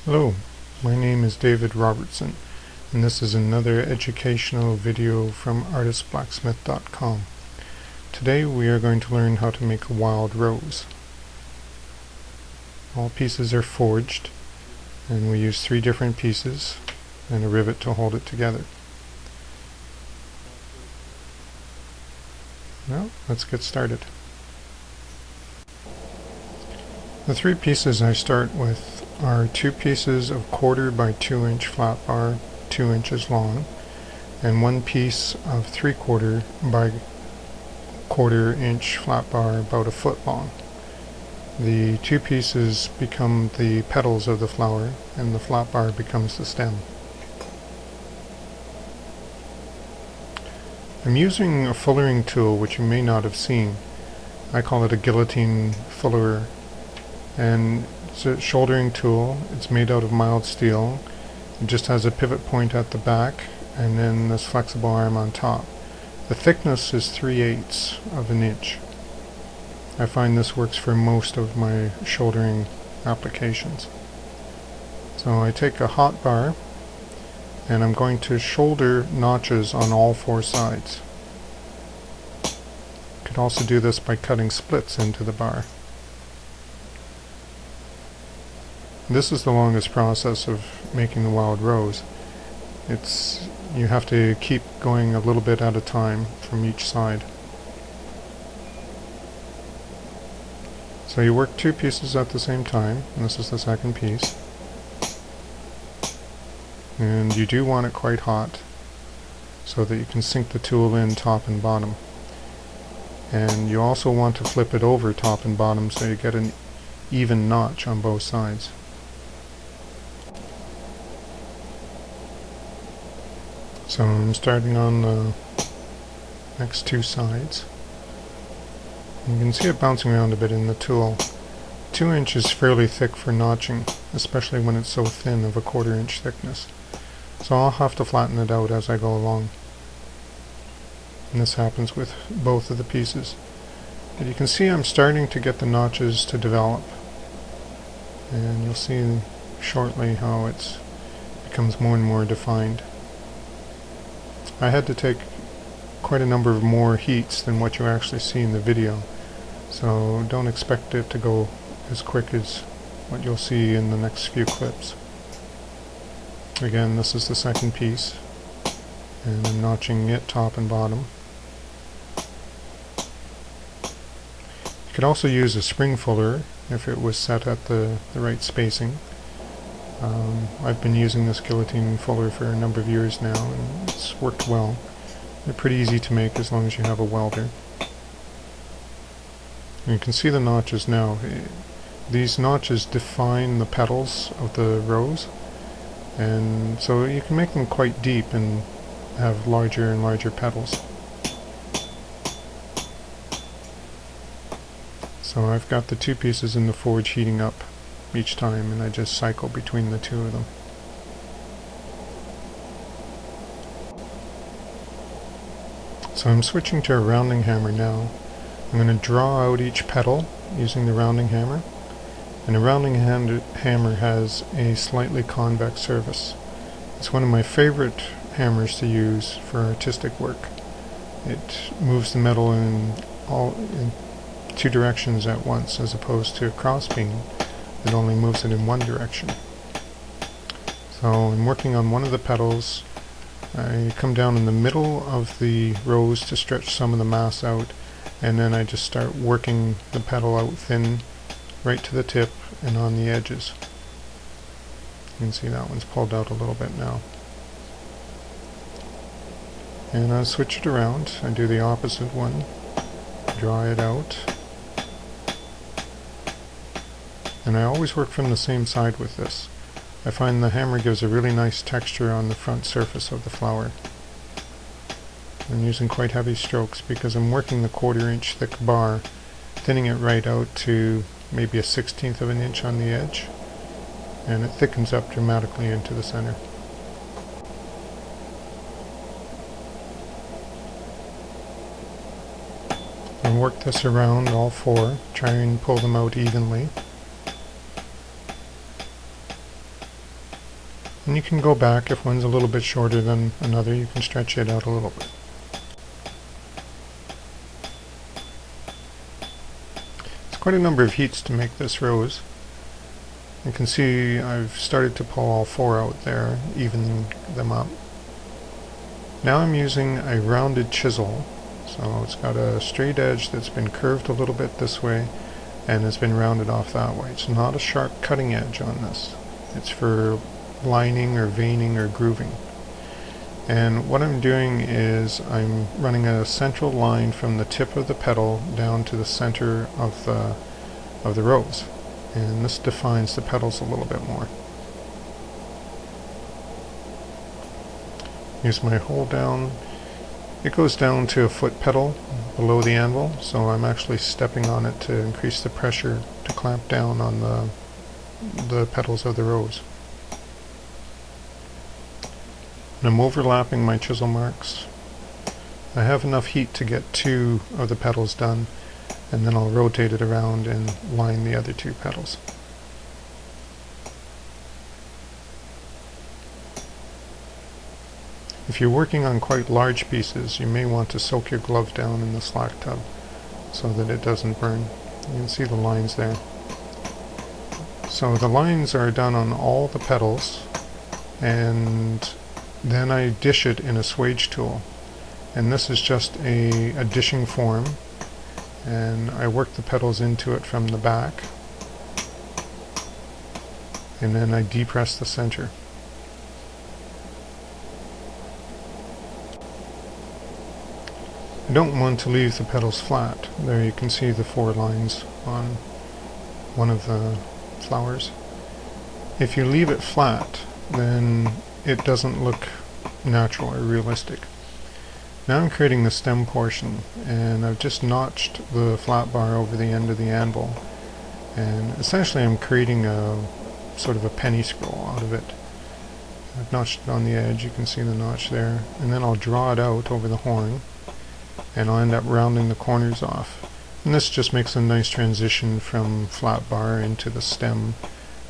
Hello, my name is David Robertson, and this is another educational video from artistblacksmith.com. Today we are going to learn how to make a wild rose. All pieces are forged, and we use 3 different pieces and a rivet to hold it together. Now, let's get started. The 3 pieces I start with are 2 pieces of 1/4 by 2 inch flat bar, 2 inches long, and 1 piece of 3/4 by 1/4 inch flat bar about a foot long. The 2 pieces become the petals of the flower, and the flat bar becomes the stem. I'm using a fullering tool which you may not have seen. I call it a guillotine fullerer, and it's a shouldering tool. It's made out of mild steel. It just has a pivot point at the back and then this flexible arm on top. The thickness is 3/8 of an inch. I find this works for most of my shouldering applications. So I take a hot bar and I'm going to shoulder notches on all 4 sides. You could also do this by cutting splits into the bar. This is the longest process of making the wild rose. You have to keep going a little bit at a time from each side. So you work 2 pieces at the same time, and this is the second piece. And you do want it quite hot so that you can sink the tool in top and bottom. And you also want to flip it over top and bottom so you get an even notch on both sides. So I'm starting on the next 2 sides. You can see it bouncing around a bit in the tool. 2 inch is fairly thick for notching, especially when it's so thin of a 1/4 inch thickness. So I'll have to flatten it out as I go along. And this happens with both of the pieces. But you can see I'm starting to get the notches to develop. And you'll see shortly how it becomes more and more defined. I had to take quite a number of more heats than what you actually see in the video, so don't expect it to go as quick as what you'll see in the next few clips. Again, this is the second piece, and I'm notching it top and bottom. You could also use a spring fuller if it was set at the right spacing. I've been using this guillotine fuller for a number of years now, and it's worked well. They're pretty easy to make as long as you have a welder. And you can see the notches now. These notches define the petals of the rose, and so you can make them quite deep and have larger and larger petals. So I've got the 2 pieces in the forge heating up each time, and I just cycle between the 2 of them. So I'm switching to a rounding hammer now. I'm going to draw out each petal using the rounding hammer, and a rounding hammer has a slightly convex surface. It's one of my favorite hammers to use for artistic work. It moves the metal in 2 directions at once, as opposed to a crossbeam that only moves it in 1 direction. So I'm working on one of the petals. I come down in the middle of the rose to stretch some of the mass out, and then I just start working the petal out thin right to the tip and on the edges. You can see that one's pulled out a little bit now. And I'll switch it around. I do the opposite one, draw it out. And I always work from the same side with this. I find the hammer gives a really nice texture on the front surface of the flower. I'm using quite heavy strokes because I'm working the 1/4 inch thick bar, thinning it right out to maybe a 1/16 of an inch on the edge, and it thickens up dramatically into the center. And work this around all 4, try and pull them out evenly. And you can go back if one's a little bit shorter than another, you can stretch it out a little bit. It's quite a number of heats to make this rose. You can see I've started to pull all 4 out there, evening them up. Now I'm using a rounded chisel, so it's got a straight edge that's been curved a little bit this way and has been rounded off that way. It's not a sharp cutting edge on this. It's for lining or veining or grooving. And what I'm doing is I'm running a central line from the tip of the petal down to the center of the rose. And this defines the petals a little bit more. Use my hold down. It goes down to a foot petal below the anvil, so I'm actually stepping on it to increase the pressure to clamp down on the petals of the rose. And I'm overlapping my chisel marks. I have enough heat to get 2 of the petals done, and then I'll rotate it around and line the other 2 petals. If you're working on quite large pieces, you may want to soak your glove down in the slack tub so that it doesn't burn. You can see the lines there. So the lines are done on all the petals, and then I dish it in a swage tool. And this is just a dishing form, and I work the petals into it from the back, and then I depress the center. I don't want to leave the petals flat. There you can see the 4 lines on one of the flowers. If you leave it flat, then it doesn't look natural or realistic. Now I'm creating the stem portion, and I've just notched the flat bar over the end of the anvil, and essentially I'm creating a sort of a penny scroll out of it. I've notched it on the edge, you can see the notch there, and then I'll draw it out over the horn, and I'll end up rounding the corners off. And this just makes a nice transition from flat bar into the stem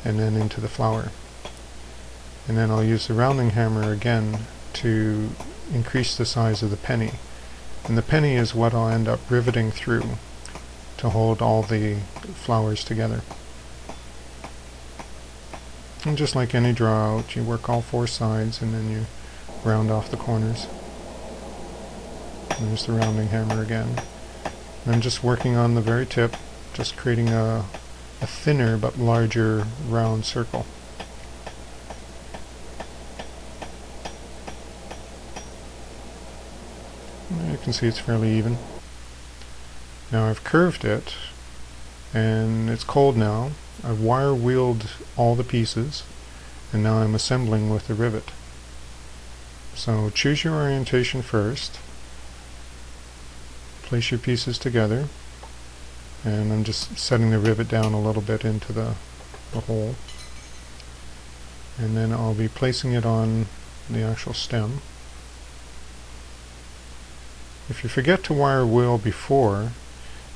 and then into the flower. And then I'll use the rounding hammer again to increase the size of the penny. And the penny is what I'll end up riveting through to hold all the flowers together. And just like any draw out, you work all 4 sides and then you round off the corners. There's the rounding hammer again. And I'm just working on the very tip, just creating a thinner but larger round circle. And you can see it's fairly even. Now I've curved it, and it's cold now. I've wire wheeled all the pieces, and now I'm assembling with the rivet. So choose your orientation first. Place your pieces together, and I'm just setting the rivet down a little bit into the hole, and then I'll be placing it on the actual stem. If you forget to wire wheel before,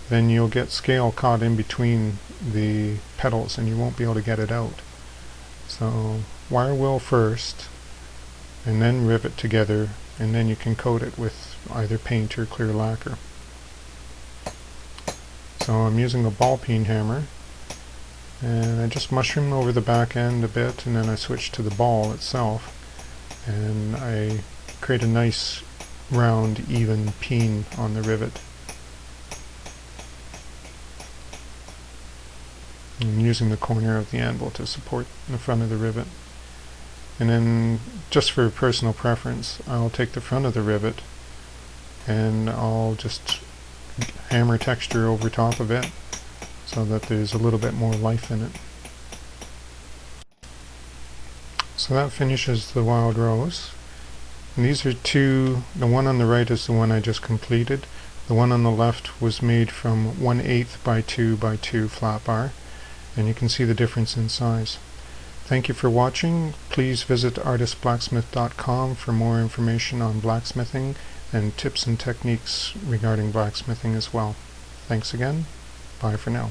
then you'll get scale caught in between the petals and you won't be able to get it out. So wire wheel first, and then rivet together, and then you can coat it with either paint or clear lacquer. So I'm using a ball peen hammer, and I just mushroom over the back end a bit, and then I switch to the ball itself, and I create a nice round even peen on the rivet. I'm using the corner of the anvil to support the front of the rivet. And then, just for personal preference, I'll take the front of the rivet and I'll just hammer texture over top of it so that there's a little bit more life in it. So that finishes the wild rose. And these are 2, the one on the right is the one I just completed. The one on the left was made from 1/8 by 2 by 2 flat bar, and you can see the difference in size. Thank you for watching. Please visit artistblacksmith.com for more information on blacksmithing and tips and techniques regarding blacksmithing as well. Thanks again. Bye for now.